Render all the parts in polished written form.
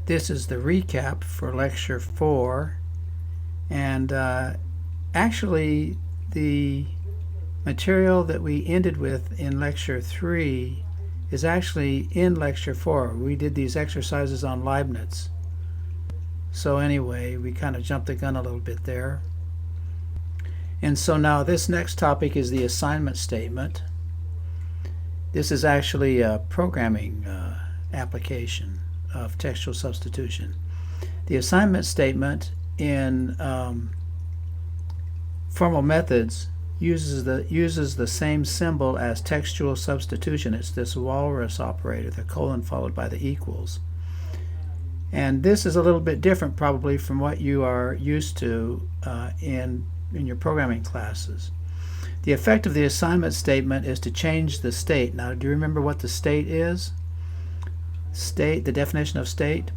This is the recap for Lecture 4, and actually the material that we ended with in Lecture 3 is actually in Lecture 4. We did these exercises on Leibniz. So anyway, we kind of jumped the gun a little bit there. And so now this next topic is the assignment statement. This is actually a programming application of textual substitution. The assignment statement in formal methods uses the same symbol as textual substitution. It's this walrus operator, the colon followed by the equals. And this is a little bit different probably from what you are used to in your programming classes. The effect of the assignment statement is to change the state. Now, do you remember what the state is? State, the definition of state.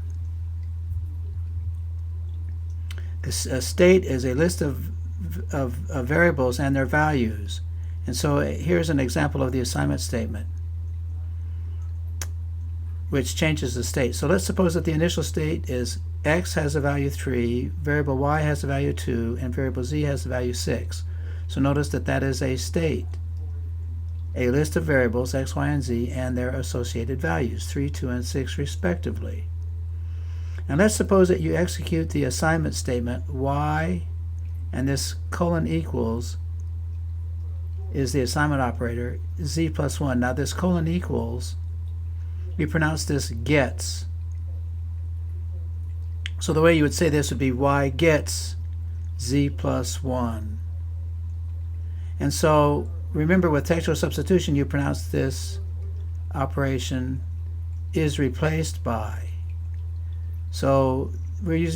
A state is a list of variables and their values. And so here's an example of the assignment statement, which changes the state. So let's suppose that the initial state is x has a value 3, variable y has a value 2, and variable z has a value 6. So notice that that is a state. A list of variables, x, y, and z, and their associated values, 3, 2, and 6 respectively. And let's suppose that you execute the assignment statement, y, and this colon equals is the assignment operator, z plus 1. Now this colon equals, we pronounce this gets. So the way you would say this would be y gets z plus 1. And so remember, with textual substitution, you pronounce this operation is replaced by. So we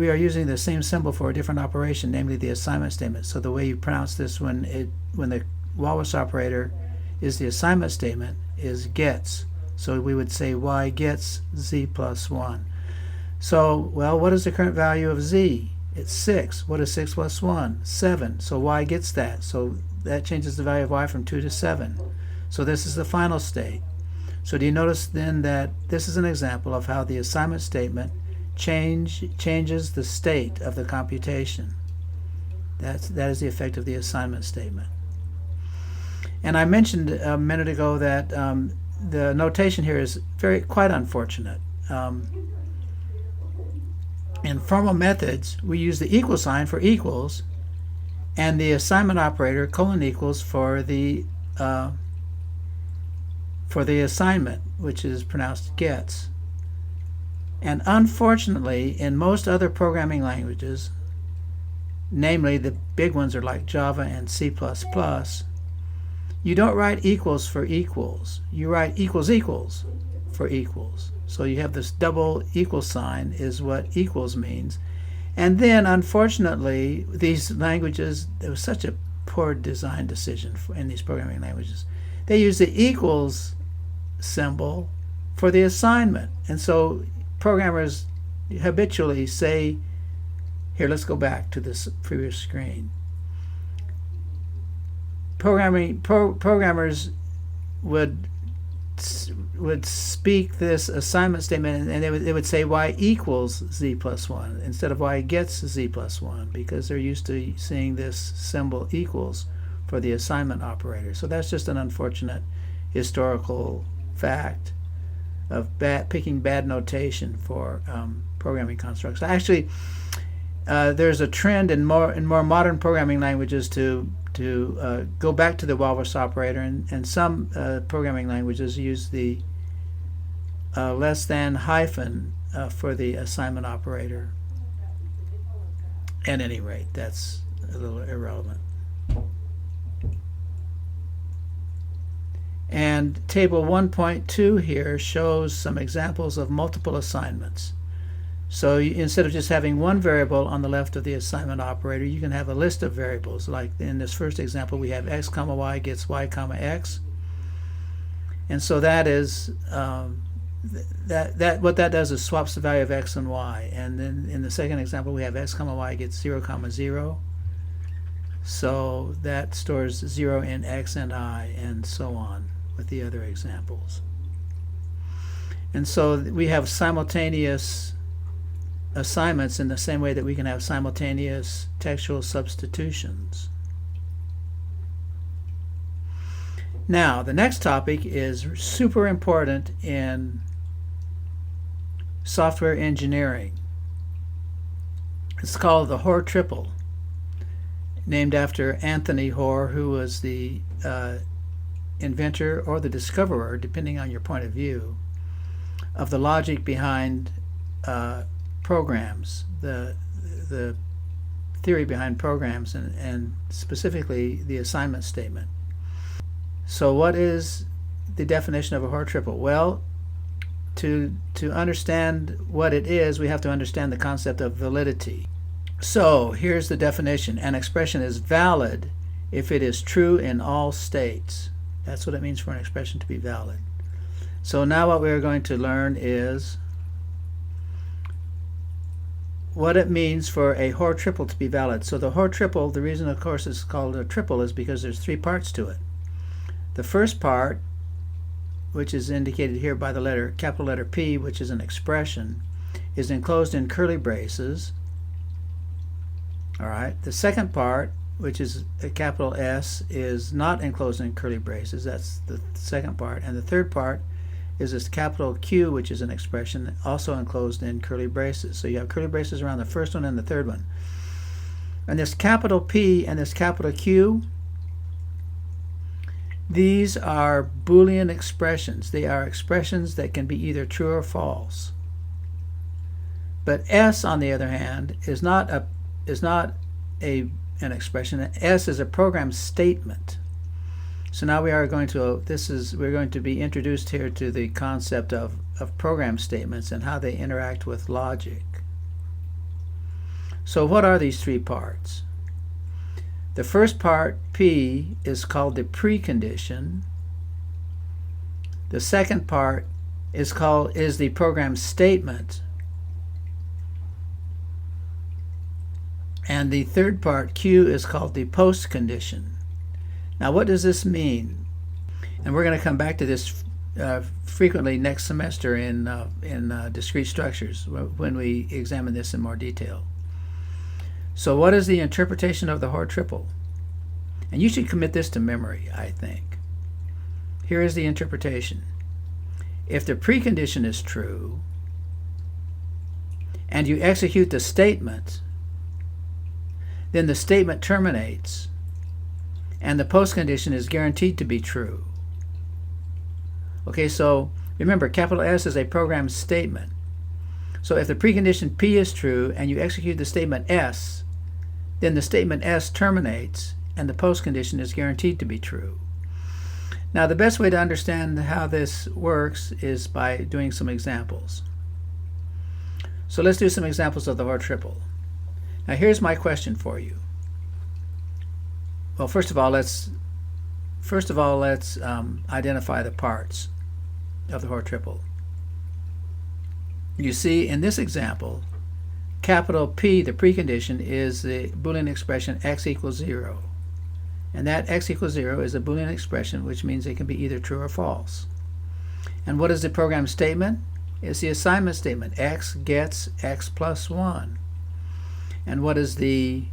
are using the same symbol for a different operation, namely the assignment statement. So the way you pronounce this when the walrus operator is the assignment statement is gets. So we would say y gets z plus 1. So, well, what is the current value of z? It's 6. What is 6 plus 1? 7. So y gets that. So that changes the value of y from 2 to 7. So this is the final state. So do you notice then that this is an example of how the assignment statement changes the state of the computation? That is the effect of the assignment statement. And I mentioned a minute ago that the notation here is quite unfortunate. In formal methods, we use the equal sign for equals, and the assignment operator colon equals for the assignment, which is pronounced gets. And unfortunately, in most other programming languages, namely the big ones are like Java and C++, you don't write equals for equals. You write equals equals for equals. So you have this double equal sign is what equals means. And then, unfortunately, these languages, there was such a poor design decision in these programming languages. They use the equals symbol for the assignment. And so programmers habitually say, here, let's go back to this previous screen. Programmers would speak this assignment statement, and they would say y equals z plus 1 instead of y gets z plus 1, because they're used to seeing this symbol equals for the assignment operator. So that's just an unfortunate historical fact of picking bad notation for programming constructs. Actually, there's a trend in more modern programming languages to go back to the walrus operator, and some programming languages use the less than hyphen for the assignment operator. At any rate, that's a little irrelevant. And table 1.2 here shows some examples of multiple assignments. So instead of just having one variable on the left of the assignment operator, you can have a list of variables. Like in this first example, we have x comma y gets y comma x. And so that is what that does is swaps the value of x and y. And then in the second example, we have x comma y gets 0 comma 0. So that stores 0 in x and I, and so on with the other examples. And so we have simultaneous assignments in the same way that we can have simultaneous textual substitutions. Now, the next topic is super important in software engineering. It's called the Hoare triple, named after Anthony Hoare, who was the inventor or the discoverer, depending on your point of view, of the logic behind programs, the theory behind programs, and specifically the assignment statement. So what is the definition of a Hoare triple? Well, to understand what it is, we have to understand the concept of validity. So here's the definition. An expression is valid if it is true in all states. That's what it means for an expression to be valid. So now what we're going to learn is what it means for a Hoare triple to be valid. So the Hoare triple, the reason of course it's called a triple is because there's three parts to it. The first part, which is indicated here by the capital letter P, which is an expression, is enclosed in curly braces. All right. The second part, which is a capital S, is not enclosed in curly braces. That's the second part. And the third part is this capital Q, which is an expression also enclosed in curly braces. So you have curly braces around the first one and the third one. And this capital P and this capital Q, these are Boolean expressions. They are expressions that can be either true or false. But S, on the other hand, is not an expression. S is a program statement. So now we are going to we're going to be introduced here to the concept of program statements and how they interact with logic. So what are these three parts? The first part, P, is called the precondition. The second part is the program statement. And the third part, Q, is called the postcondition. Now what does this mean? And we're going to come back to this frequently next semester in discrete structures when we examine this in more detail. So what is the interpretation of the Hoare triple? And you should commit this to memory, I think. Here is the interpretation. If the precondition is true and you execute the statement, then the statement terminates and the postcondition is guaranteed to be true. Okay, so remember, capital S is a program statement. So if the precondition P is true and you execute the statement S, then the statement S terminates and the postcondition is guaranteed to be true. Now the best way to understand how this works is by doing some examples. So let's do some examples of the Hoare triple. Now here's my question for you. Well, first of all, let's identify the parts of the Hoare triple. You see, in this example, capital P, the precondition, is the Boolean expression x equals 0. And that x equals 0 is a Boolean expression, which means it can be either true or false. And what is the program statement? It's the assignment statement. X gets x plus 1. And what is the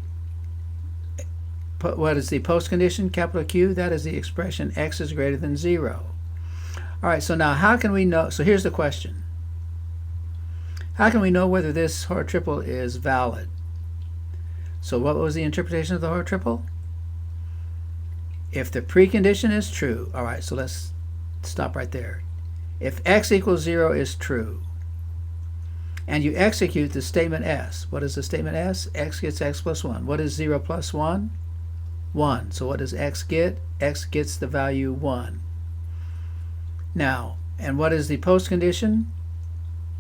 postcondition, capital Q? That is the expression x is greater than 0. All right, so now how can we know? So here's the question. How can we know whether this Hoare triple is valid? So what was the interpretation of the Hoare triple? If the precondition is true, all right, so let's stop right there. If x equals 0 is true, and you execute the statement S, what is the statement S? X gets x plus 1. What is 0 plus 1? 1. So what does x get? X gets the value 1. Now, and what is the postcondition?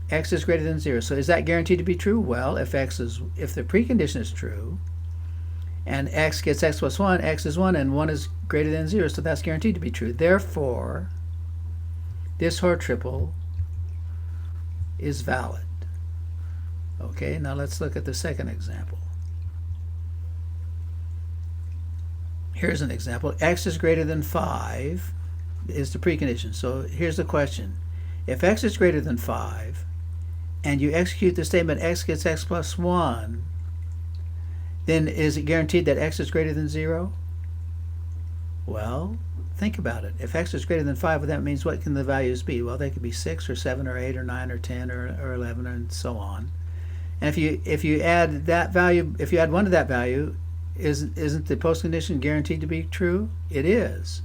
X is greater than 0. So is that guaranteed to be true? Well, if the precondition is true, and x gets x plus 1, x is 1, and 1 is greater than 0, so that's guaranteed to be true. Therefore, this Hoare triple is valid. Okay, now let's look at the second example. Here's an example. X is greater than 5 is the precondition. So here's the question. If x is greater than 5, and you execute the statement x gets x plus 1, then is it guaranteed that x is greater than 0? Well, think about it. If x is greater than 5, well, that means what can the values be? Well, they could be 6 or 7 or 8 or 9 or 10 or 11 and so on. And if you add that value, if you add 1 to that value, isn't the postcondition guaranteed to be true? It is.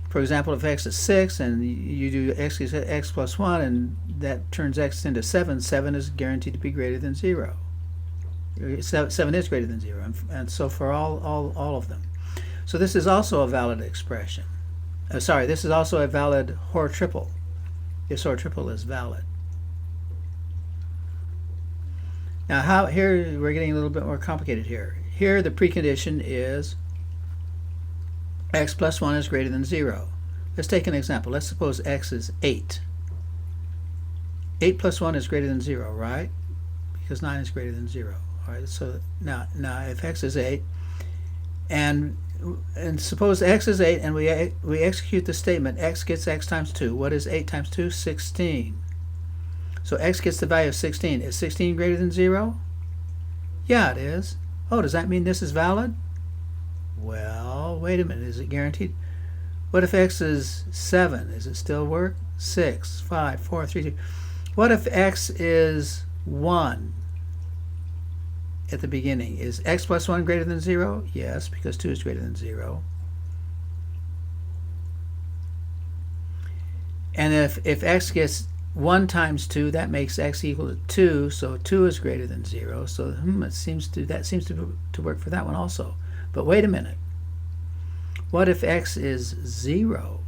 For example, if x is 6 and you do x is x plus 1 and that turns x into 7, 7 is guaranteed to be greater than 0. 7 is greater than 0, and so for all of them. So this is also a valid expression. This is also a valid Hoare triple. This Hoare triple is valid. Now, here we're getting a little bit more complicated here. Here the precondition is x plus 1 is greater than 0. Let's take an example. Let's suppose x is 8. 8 plus 1 is greater than 0, right? Because 9 is greater than 0. All right, so now if x is 8, and suppose x is 8, and we execute the statement x gets x times 2. What is 8 times 2? 16. So x gets the value of 16. Is 16 greater than 0? Yeah, it is. Oh, does that mean this is valid? Well, wait a minute. Is it guaranteed? What if x is 7? Does it still work? 6, 5, 4, 3, 2. What if x is 1 at the beginning? Is x plus 1 greater than 0? Yes, because 2 is greater than 0. And if x gets 1 times 2, that makes x equal to 2, so 2 is greater than 0. So that seems to work for that one also. But wait a minute. What if x is 0?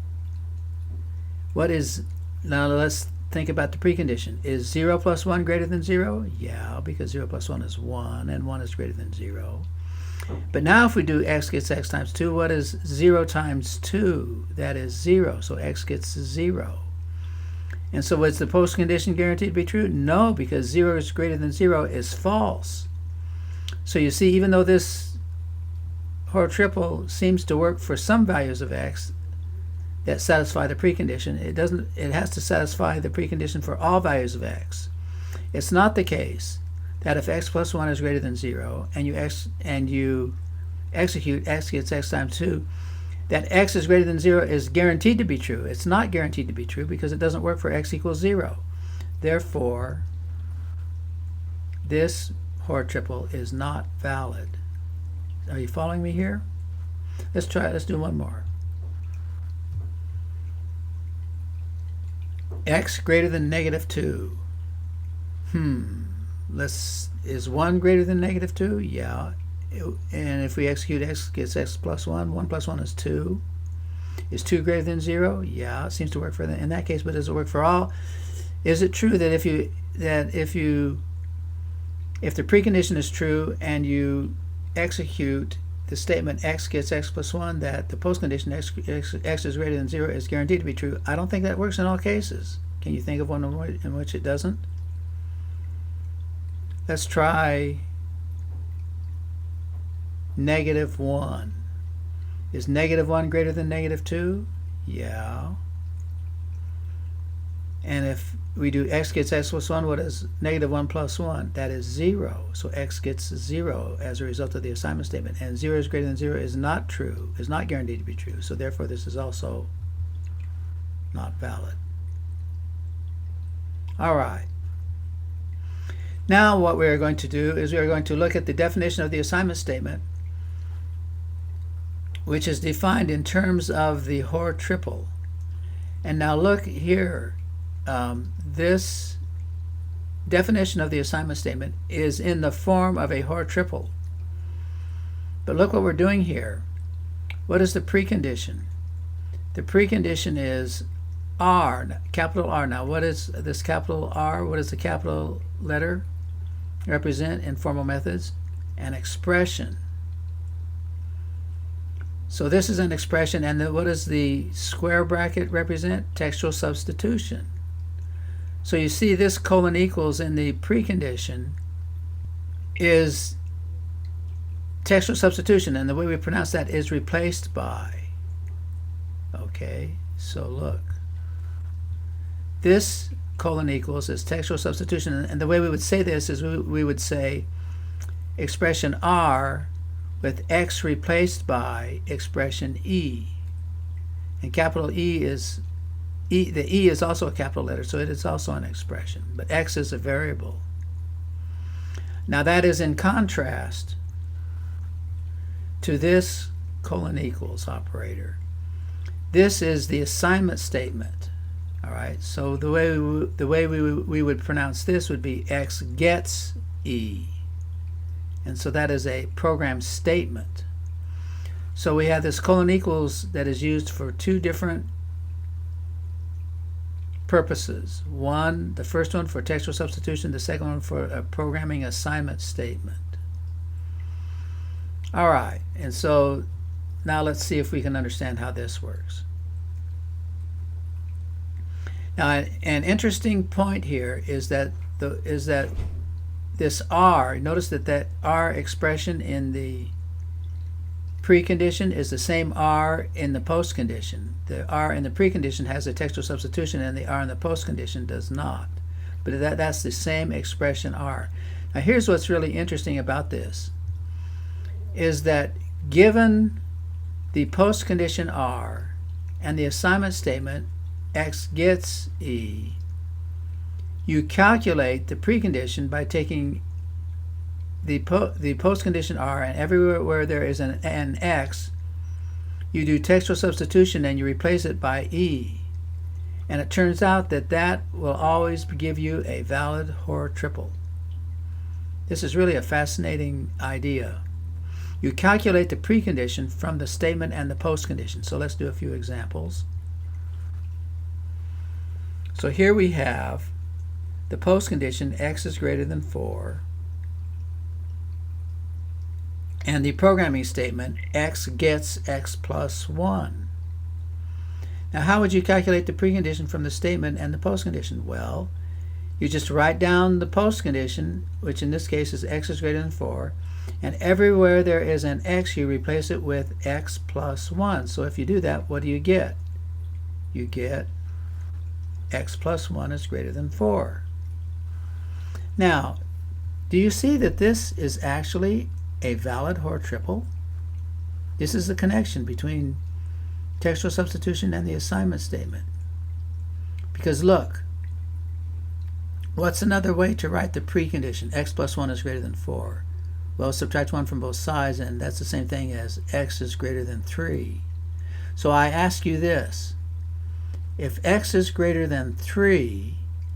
Now let's think about the precondition. Is 0 plus 1 greater than 0? Yeah, because 0 plus 1 is 1, and 1 is greater than 0. But now if we do x gets x times 2, what is 0 times 2? That is 0, so x gets 0. And so was the postcondition guaranteed to be true? No, because 0 is greater than 0 is false. So you see, even though this Hoare triple seems to work for some values of x that satisfy the precondition, it has to satisfy the precondition for all values of x. It's not the case that if x plus 1 is greater than 0 and you execute x gets x times 2, that x is greater than 0 is guaranteed to be true. It's not guaranteed to be true because it doesn't work for x equals 0. Therefore, this Hoare triple is not valid. Are you following me here? Let's try it. Let's do one more. X greater than negative 2. Is 1 greater than negative 2? Yeah. And if we execute x gets x plus 1, 1 plus 1 is 2. Is 2 greater than 0? Yeah, it seems to work for that in that case, but does it work for all? Is it true that if the precondition is true and you execute the statement x gets x plus 1, that the postcondition x is greater than 0 is guaranteed to be true? I don't think that works in all cases. Can you think of one in which it doesn't? Let's try negative 1. Is negative 1 greater than negative 2? Yeah. And if we do x gets x plus 1, what is negative 1 plus 1? That is 0. So x gets 0 as a result of the assignment statement. And 0 is greater than 0 is not true, is not guaranteed to be true. So therefore this is also not valid. All right. Now what we are going to do is we are going to look at the definition of the assignment statement, which is defined in terms of the Hoare triple. And now look here. This definition of the assignment statement is in the form of a Hoare triple. But look what we're doing here. What is the precondition? The precondition is R, capital R. Now what is this capital R? What does the capital letter represent in formal methods? An expression. So this is an expression, and what does the square bracket represent? Textual substitution. So you see this colon equals in the precondition is textual substitution, and the way we pronounce that is replaced by. Okay, so look. this colon equals is textual substitution. And the way we would say this is we would say expression R with X replaced by expression E. And capital E is, the E is also a capital letter, so it is also an expression. But X is a variable. Now that is in contrast to this colon equals operator. This is the assignment statement. All right, so the way we would pronounce this would be X gets E. And so that is a program statement. So we have this colon equals that is used for two different purposes. One, the first one for textual substitution, the second one for a programming assignment statement. All right, and so now let's see if we can understand how this works. Now, an interesting point here is that this R, notice that R expression in the precondition is the same R in the postcondition. The R in the precondition has a textual substitution and the R in the postcondition does not. But that's the same expression R. Now here's what's really interesting about this, is that given the postcondition R and the assignment statement X gets E, you calculate the precondition by taking the postcondition R, and everywhere where there is an X, you do textual substitution and you replace it by E. And it turns out that will always give you a valid Hoare triple. This is really a fascinating idea. You calculate the precondition from the statement and the postcondition. So let's do a few examples. So here we have the postcondition X is greater than 4, and the programming statement X gets X plus 1. Now how would you calculate the precondition from the statement and the postcondition? Well, you just write down the postcondition, which in this case is X is greater than 4, and everywhere there is an X you replace it with X plus 1. So if you do that, what do you get? You get X plus 1 is greater than 4. Now, do you see that this is actually a valid Hoare triple? This is the connection between textual substitution and the assignment statement. Because look, what's another way to write the precondition? X plus 1 is greater than 4. Well, subtract 1 from both sides, and that's the same thing as X is greater than 3. So I ask you this. If X is greater than 3,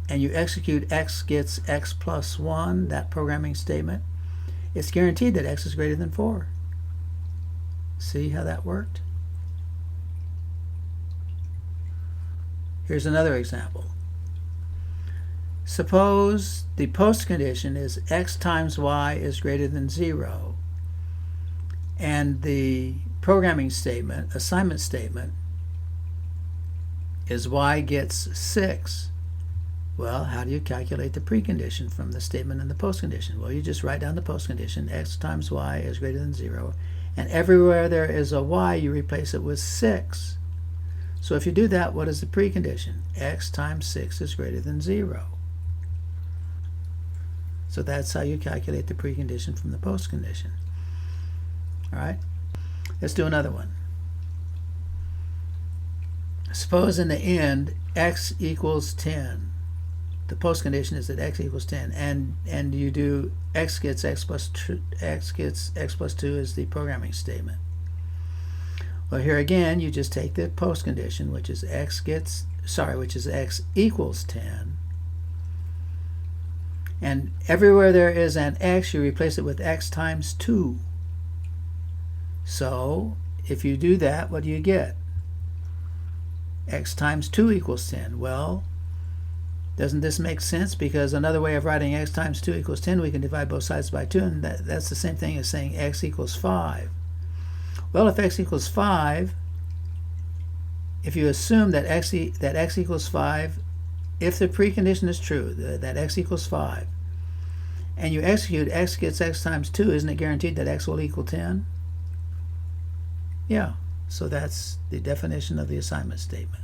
and you execute X gets X plus 1, that programming statement, it's guaranteed that X is greater than 4. See how that worked? Here's another example. Suppose the postcondition is X times Y is greater than 0, and the programming statement, assignment statement, is Y gets 6. Well, how do you calculate the precondition from the statement and the postcondition? Well, you just write down the postcondition, X times Y is greater than 0, and everywhere there is a Y, you replace it with 6. So if you do that, what is the precondition? X times 6 is greater than 0. So that's how you calculate the precondition from the postcondition. All right, let's do another one. Suppose in the end X equals 10. The postcondition is that X equals 10, and you do X gets X plus 2 is the programming statement. Well, here again, you just take the postcondition, which is X equals 10, and everywhere there is an X, you replace it with X times 2. So if you do that, what do you get? X times 2 equals 10. Well, doesn't this make sense? Because another way of writing X times 2 equals 10, we can divide both sides by 2, and that's the same thing as saying X equals 5. Well, if X equals 5, if you assume that X equals 5, if the precondition is true, that X equals 5, and you execute X gets X times 2, isn't it guaranteed that X will equal 10? Yeah, so that's the definition of the assignment statement.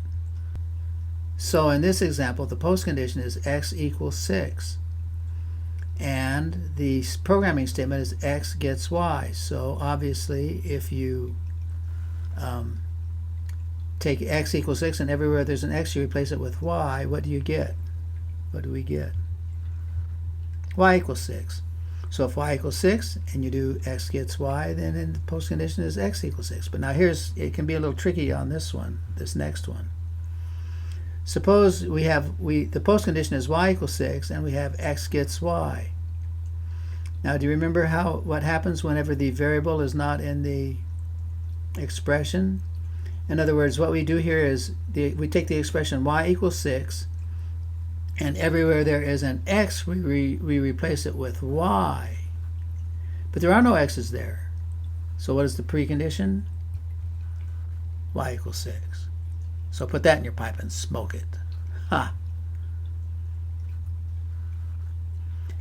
So in this example, the postcondition is x equals 6. And the programming statement is x gets y. So obviously, if you take x equals 6 and everywhere there's an x, you replace it with y, what do you get? What do we get? Y equals 6. So if y equals 6 and you do x gets y, then in the postcondition is x equals 6. But now it can be a little tricky on this one, this next one. Suppose the postcondition is y equals 6 and we have x gets y. Now do you remember what happens whenever the variable is not in the expression? In other words, what we do here is we take the expression y equals 6 and everywhere there is an x, we replace it with y. But there are no x's there. So what is the precondition? Y equals 6. So put that in your pipe and smoke it. Ha!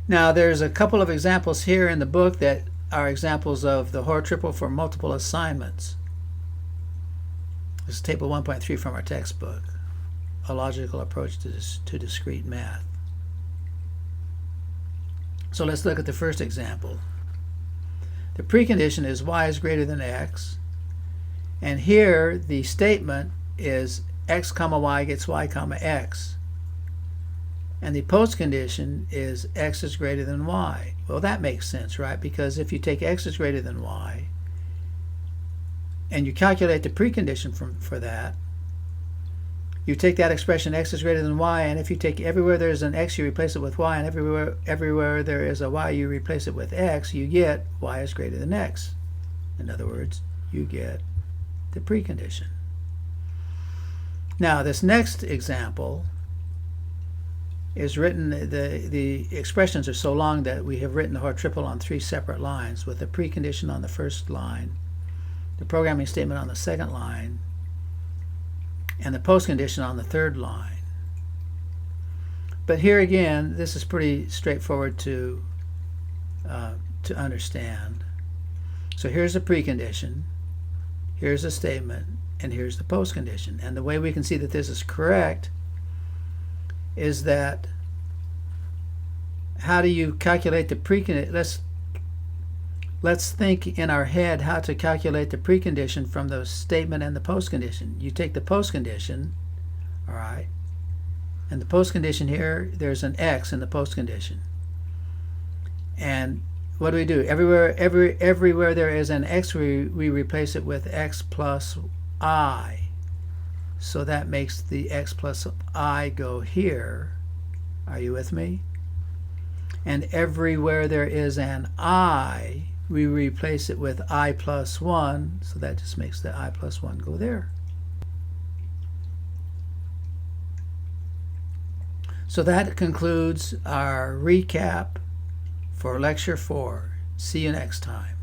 Now there's a couple of examples here in the book that are examples of the Hoare triple for multiple assignments. This is table 1.3 from our textbook. A logical approach to discrete math. So let's look at the first example. The precondition is y is greater than x, and here the statement is x comma y gets y comma x, and the postcondition is x is greater than y. Well, that makes sense, right? Because if you take x is greater than y and you calculate the precondition for that, you take that expression x is greater than y, and if you take everywhere there's an x, you replace it with y, and everywhere there is a y, you replace it with x, you get y is greater than x. In other words, you get the precondition. Now this next example is written, the expressions are so long that we have written the Hoare triple on 3 separate lines, with the precondition on the first line, the programming statement on the second line, and the postcondition on the third line. But here again, this is pretty straightforward to understand. So here's the precondition, here's the statement, and here's the postcondition. And the way we can see that this is correct is that, how do you calculate the precondition? Let's think in our head how to calculate the precondition from the statement and the postcondition. You take the postcondition, all right, and the postcondition here, there's an x in the postcondition. And what do? Everywhere there is an x, we replace it with x plus I. So that makes the x plus I go here. Are you with me? And everywhere there is an I, we replace it with I plus 1, so that just makes the I plus 1 go there. So that concludes our recap for Lecture 4. See you next time.